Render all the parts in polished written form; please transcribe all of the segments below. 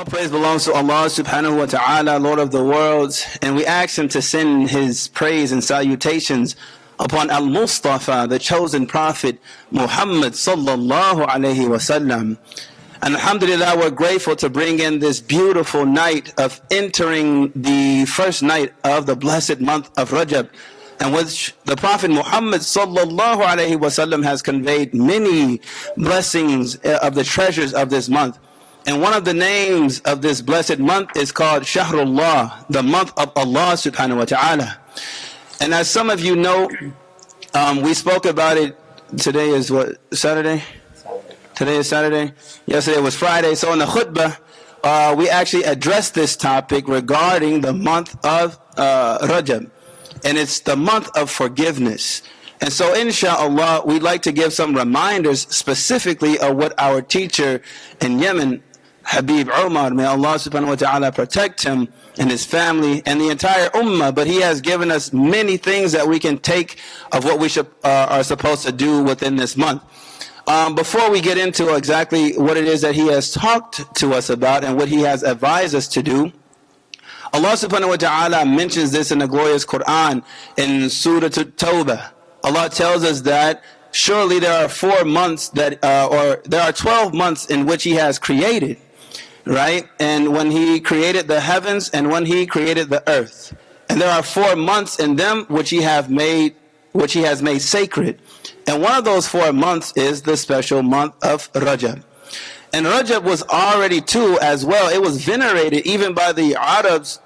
All praise belongs to Allah subhanahu wa ta'ala, Lord of the worlds, and we ask Him to send His praise and salutations upon al-Mustafa, the chosen prophet, Muhammad sallallahu alayhi wa sallam. And alhamdulillah, we're grateful to bring in this beautiful night of entering the first night of the blessed month of Rajab, in which the Prophet Muhammad sallallahu alayhi wa sallam has conveyed many blessings of the treasures of this month. And one of the names of this blessed month is called Shahrullah, the month of Allah subhanahu wa ta'ala. And as some of you know, we spoke about it. Today is what, Saturday? Today is Saturday. Yesterday was Friday. So in the khutbah, we actually addressed this topic regarding the month of Rajab. And it's the month of forgiveness. And so inshallah, we'd like to give some reminders specifically of what our teacher in Yemen, Habib Umar, may Allah subhanahu wa ta'ala protect him and his family and the entire ummah, but he has given us many things that we can take of what we are supposed to do within this month. Before we get into exactly what it is that he has talked to us about and what he has advised us to do, Allah subhanahu wa ta'ala mentions this in the glorious Quran in Surah At-Tawbah. Allah tells us that surely there are 4 months that, or there are 12 months in which He has created, right? And when He created the heavens and when He created the earth. And there are 4 months in them which He has made sacred. And one of those 4 months is the special month of Rajab. And Rajab was already too as well. It was venerated even by the Arabs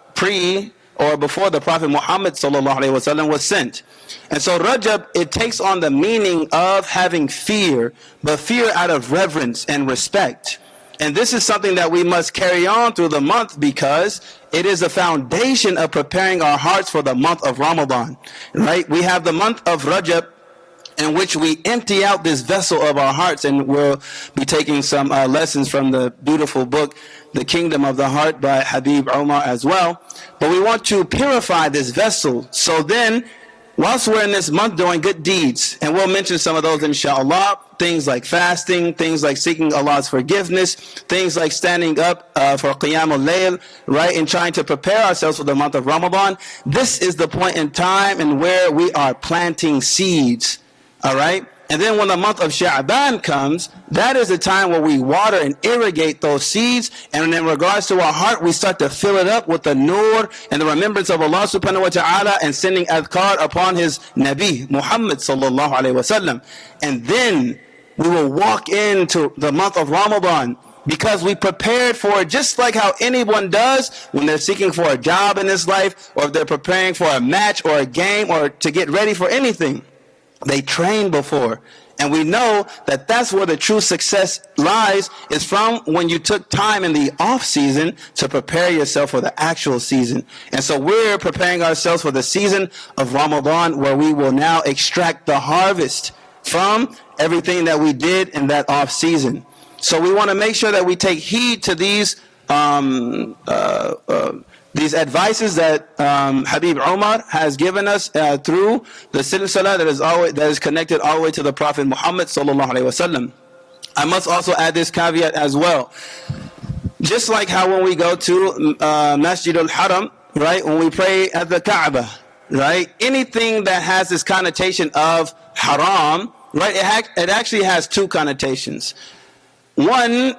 or before the Prophet Muhammad sallallahu alaihi wasallam was sent. And so Rajab, it takes on the meaning of having fear, but fear out of reverence and respect. And this is something that we must carry on through the month because it is the foundation of preparing our hearts for the month of Ramadan, right? We have the month of Rajab in which we empty out this vessel of our hearts, and we'll be taking some lessons from the beautiful book, The Kingdom of the Heart by Habib Umar as well. But we want to purify this vessel, so then whilst we're in this month doing good deeds, and we'll mention some of those inshallah, things like fasting, things like seeking Allah's forgiveness, things like standing up for Qiyam al-Layl, right, and trying to prepare ourselves for the month of Ramadan. This is the point in time and where we are planting seeds, all right? And then when the month of Sha'ban comes, that is the time where we water and irrigate those seeds. And in regards to our heart, we start to fill it up with the nur and the remembrance of Allah subhanahu wa ta'ala and sending adhkar upon His Nabi, Muhammad sallallahu alayhi wa sallam. And then we will walk into the month of Ramadan because we prepared for it, just like how anyone does when they're seeking for a job in this life, or if they're preparing for a match or a game or to get ready for anything. They train before, and we know that that's where the true success lies, is from when you took time in the off season to prepare yourself for the actual season. And so we're preparing ourselves for the season of Ramadan, where we will now extract the harvest from everything that we did in that off season. So we want to make sure that we take heed to these advices that Habib Umar has given us through the silsila that is connected all the way to the Prophet Muhammad sallallahu alaihi wasallam. I must also add this caveat as well. Just like how when we go to Masjid al-Haram, right, when we pray at the Kaaba, right, anything that has this connotation of haram, right, it actually has 2 connotations. One,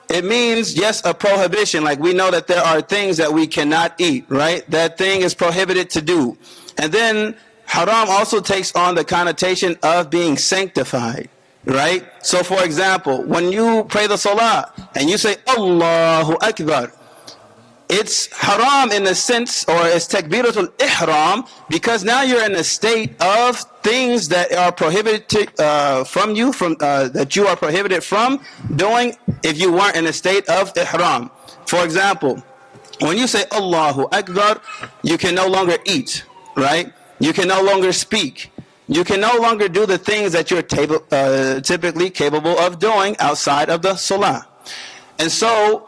it means, yes, a prohibition. Like we know that there are things that we cannot eat, right? That thing is prohibited to do. And then haram also takes on the connotation of being sanctified, right? So for example, when you pray the salah and you say Allahu Akbar, it's haram in the sense, or it's takbiratul ihram, because now you're in a state of things that are prohibited from you, that you are prohibited from doing if you weren't in a state of ihram. For example, when you say Allahu Akbar, you can no longer eat, right? You can no longer speak. You can no longer do the things that you're typically capable of doing outside of the salah. And so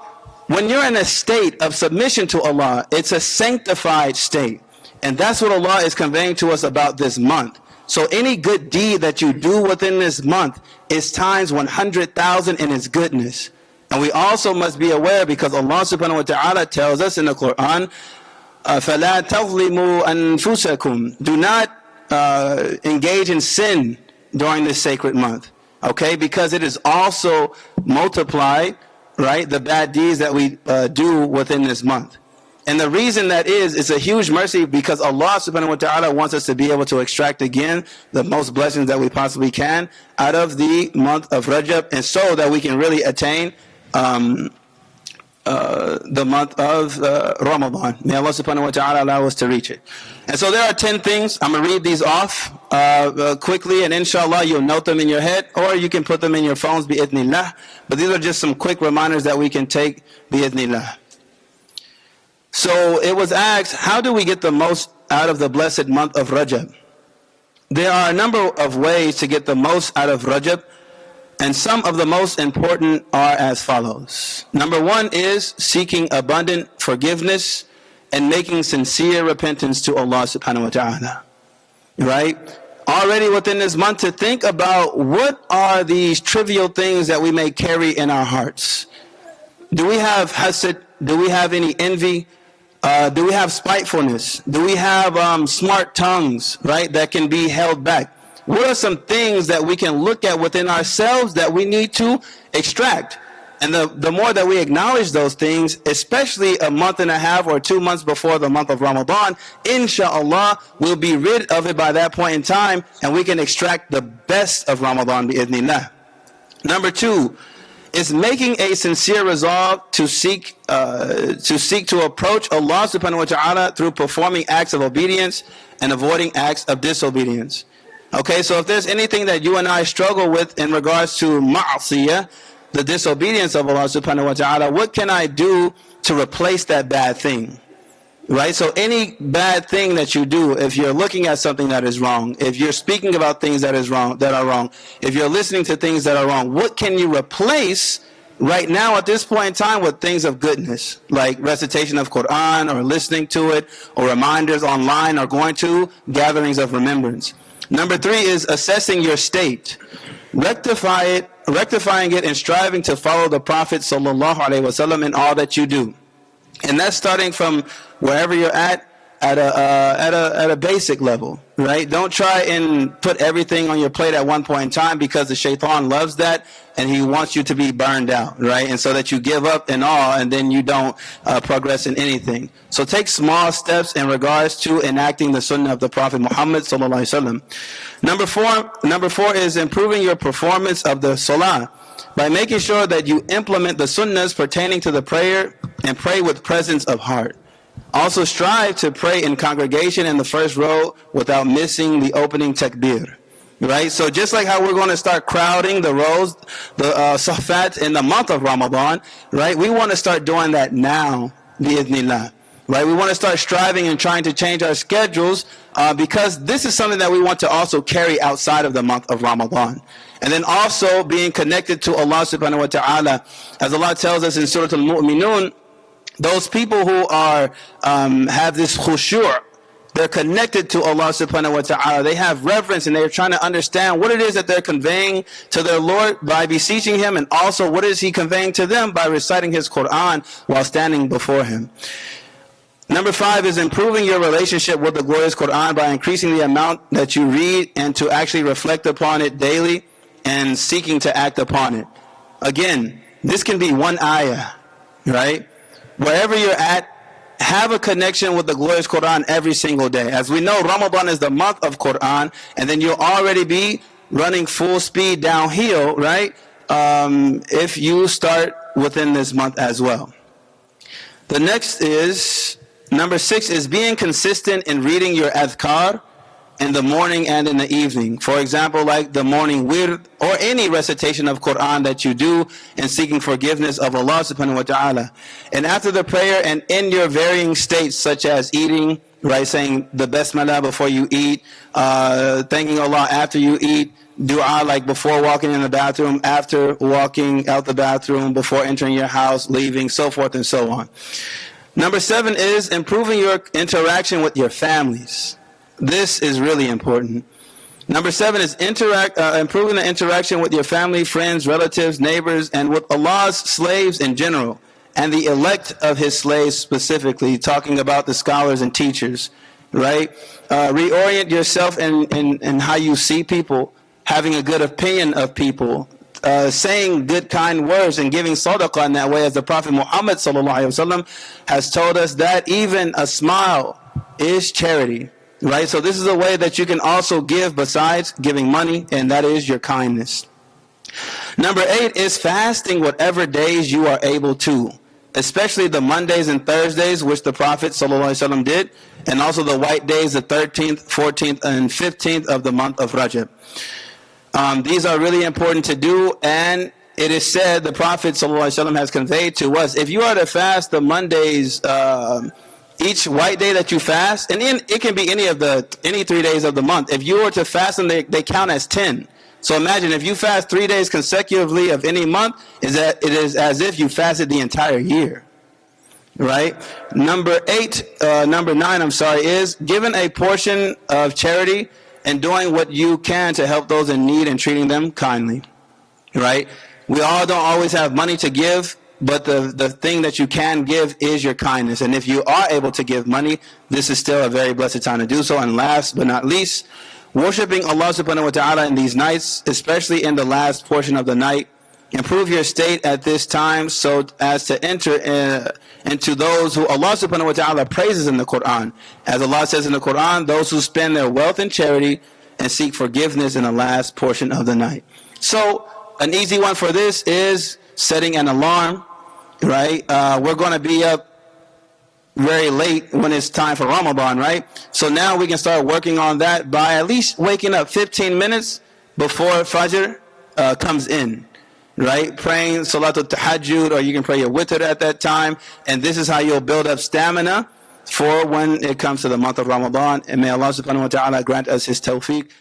when you're in a state of submission to Allah, it's a sanctified state. And that's what Allah is conveying to us about this month. So any good deed that you do within this month is times 100,000 in its goodness. And we also must be aware, because Allah subhanahu wa ta'ala tells us in the Quran, فَلَا تَظْلِمُوا أَنفُسَكُمْ, do not engage in sin during this sacred month. Okay, because it is also multiplied, right, the bad deeds that we do within this month. And the reason that is, it's a huge mercy, because Allah subhanahu wa ta'ala wants us to be able to extract again the most blessings that we possibly can out of the month of Rajab, and so that we can really attain the month of Ramadan. May Allah subhanahu wa ta'ala allow us to reach it. And so there are 10 things. I'm going to read these off quickly, and inshallah you'll note them in your head, or you can put them in your phones bi'idhnillah. But these are just some quick reminders that we can take bi'idhnillah. So it was asked, how do we get the most out of the blessed month of Rajab? There are a number of ways to get the most out of Rajab, and some of the most important are as follows. Number one is seeking abundant forgiveness and making sincere repentance to Allah subhanahu wa ta'ala. Right? Already within this month, to think about what are these trivial things that we may carry in our hearts. Do we have hasad? Do we have any envy? Do we have spitefulness? Do we have smart tongues, right, that can be held back? What are some things that we can look at within ourselves that we need to extract? And the more that we acknowledge those things, especially a month and a half or 2 months before the month of Ramadan, inshallah, we'll be rid of it by that point in time, and we can extract the best of Ramadan bi'idhnillah. Number two is making a sincere resolve to seek to approach Allah subhanahu wa ta'ala through performing acts of obedience and avoiding acts of disobedience. Okay, so if there's anything that you and I struggle with in regards to ma'asiyah, the disobedience of Allah subhanahu wa ta'ala, what can I do to replace that bad thing? Right? So any bad thing that you do, if you're looking at something that is wrong, if you're speaking about things that are wrong, if you're listening to things that are wrong, what can you replace right now at this point in time with things of goodness, like recitation of Quran, or listening to it, or reminders online, or going to gatherings of remembrance? Number three is assessing your state, rectifying it, and striving to follow the Prophet sallallahu alaihi wasallam in all that you do. And that's starting from wherever you're at a basic level, right? Don't try and put everything on your plate at one point in time, because the shaitan loves that, and he wants you to be burned out, right? And so that you give up in all, and then you don't progress in anything. So take small steps in regards to enacting the sunnah of the Prophet Muhammad sallallahu alaihi wasallam. Number four is improving your performance of the salah by making sure that you implement the sunnahs pertaining to the prayer and pray with presence of heart. Also strive to pray in congregation in the first row without missing the opening takbir. Right? So just like how we're going to start crowding the rows, the safat in the month of Ramadan, right? We want to start doing that now, bi'idhnillah. Right? We want to start striving and trying to change our schedules, because this is something that we want to also carry outside of the month of Ramadan. And then also being connected to Allah subhanahu wa ta'ala. As Allah tells us in Surah al-Mu'minun, those people who are have this khushu', they're connected to Allah subhanahu wa ta'ala. They have reverence, and they're trying to understand what it is that they're conveying to their Lord by beseeching Him, and also what is He conveying to them by reciting His Quran while standing before Him. Number five is improving your relationship with the glorious Quran by increasing the amount that you read, and to actually reflect upon it daily and seeking to act upon it. Again, this can be one ayah, right? Wherever you're at, have a connection with the glorious Quran every single day. As we know, Ramadan is the month of Quran, and then you'll already be running full speed downhill, right? If you start within this month as well. The next is, number six, is being consistent in reading your adhkar in the morning and in the evening. For example, like the morning wird, or any recitation of Quran that you do, and seeking forgiveness of Allah subhanahu wa ta'ala. And after the prayer, and in your varying states, such as eating, right, saying the basmalah before you eat, thanking Allah after you eat, dua like before walking in the bathroom, after walking out the bathroom, before entering your house, leaving, so forth and so on. Number seven is improving your interaction with your families. This is really important. Number 7 is improving the interaction with your family, friends, relatives, neighbors, and with Allah's slaves in general, and the elect of His slaves specifically, talking about the scholars and teachers, right? Reorient yourself in how you see people, having a good opinion of people, saying good, kind words, and giving sadaqah in that way, as the Prophet Muhammad ﷺ has told us that even a smile is charity. Right, so this is a way that you can also give besides giving money, and that is your kindness. Number 8 is fasting whatever days you are able to, especially the Mondays and Thursdays, which the Prophet ﷺ did, and also the white days, the 13th, 14th, and 15th of the month of Rajab. These are really important to do, and it is said, the Prophet ﷺ has conveyed to us, if you are to fast the Mondays, each white day that you fast, and it can be any 3 days of the month. If you were to fast them, they count as 10. So imagine if you fast 3 days consecutively of any month, it is as if you fasted the entire year. Right? Number 9, is giving a portion of charity and doing what you can to help those in need and treating them kindly. Right? We all don't always have money to give, but the thing that you can give is your kindness. And if you are able to give money, this is still a very blessed time to do so. And last but not least, worshiping Allah subhanahu wa ta'ala in these nights, especially in the last portion of the night. Improve your state at this time so as to enter into those who Allah subhanahu wa ta'ala praises in the Quran. As Allah says in the Quran, those who spend their wealth in charity and seek forgiveness in the last portion of the night. So an easy one for this is setting an alarm, right? We're going to be up very late when it's time for Ramadan, right? So now we can start working on that by at least waking up 15 minutes before Fajr comes in, right? Praying Salatul Tahajjud, or you can pray your witr at that time, and this is how you'll build up stamina for when it comes to the month of Ramadan. And may Allah subhanahu wa ta'ala grant us His tawfiq.